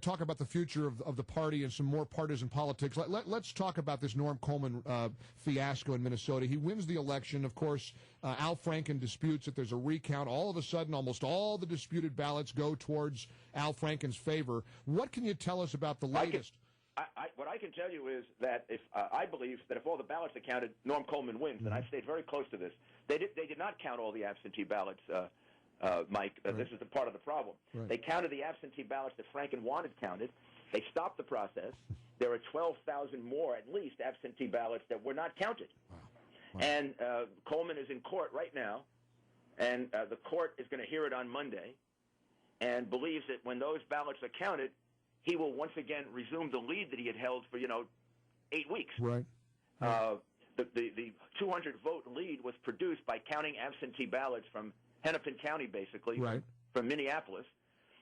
talk about the future of the party and some more partisan politics. Let's talk about this Norm Coleman fiasco in Minnesota. He wins the election. Of course, Al Franken disputes that there's a recount. All of a sudden, almost all the disputed ballots go towards Al Franken's favor. What can you tell us about the latest? What I can tell you is that I believe that if all the ballots are counted, Norm Coleman wins, and I've stayed very close to this. They did not count all the absentee ballots, Mike. Right. This is the part of the problem. Right. They counted the absentee ballots that Franken wanted counted. They stopped the process. There are 12,000 more, at least, absentee ballots that were not counted. Wow. Wow. And Coleman is in court right now, and the court is going to hear it on Monday, and believes that when those ballots are counted, he will once again resume the lead that he had held for 8 weeks. Right. The 200-vote lead was produced by counting absentee ballots from Hennepin County, basically, right, from Minneapolis.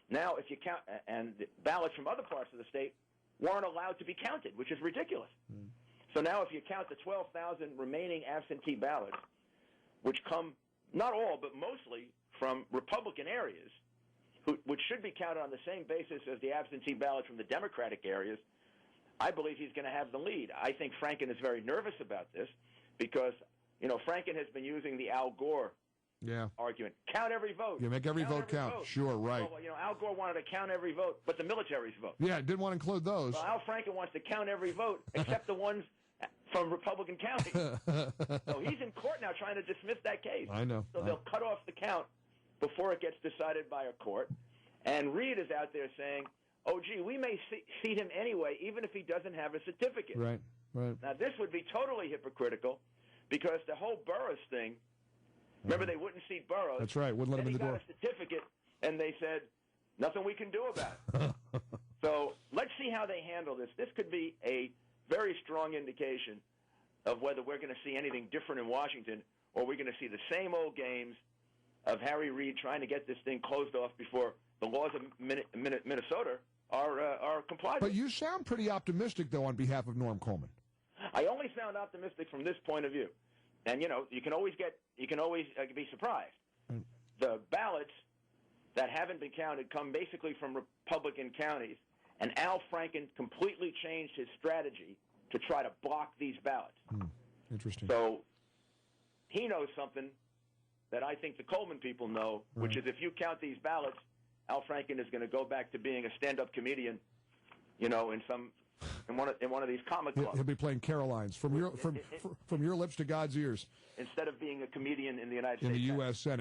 Now, if you count, and ballots from other parts of the state weren't allowed to be counted, which is ridiculous. So now if you count the 12,000 remaining absentee ballots, which come, not all, but mostly from Republican areas, which should be counted on the same basis as the absentee ballots from the Democratic areas, I believe he's going to have the lead. I think Franken is very nervous about this because, Franken has been using the Al Gore argument. Count every vote. You make every vote count. Sure, right. Well, Al Gore wanted to count every vote, but the military's vote. Yeah, didn't want to include those. Well, Al Franken wants to count every vote except the ones from Republican counties. So he's in court now trying to dismiss that case. I know. So they'll cut off the count before it gets decided by a court. And Reed is out there saying, oh, gee, we may seat him anyway, even if he doesn't have a certificate. Right, right. Now, this would be totally hypocritical because the whole Burroughs thing, remember they wouldn't seat Burroughs. That's right, wouldn't let him in the door. He got a certificate, and they said, nothing we can do about it. So let's see how they handle this. This could be a very strong indication of whether we're going to see anything different in Washington or we're going to see the same old games of Harry Reid trying to get this thing closed off before the laws of Minnesota are complied with. But you sound pretty optimistic, though, on behalf of Norm Coleman. I only sound optimistic from this point of view. And, you can always be surprised. The ballots that haven't been counted come basically from Republican counties, and Al Franken completely changed his strategy to try to block these ballots. Interesting. So he knows something that I think the Coleman people know, which is if you count these ballots, Al Franken is going to go back to being a stand-up comedian, in one of these comic clubs. He'll be playing Carolines from your lips to God's ears. Instead of being a comedian in the United States. In the U.S. Senate.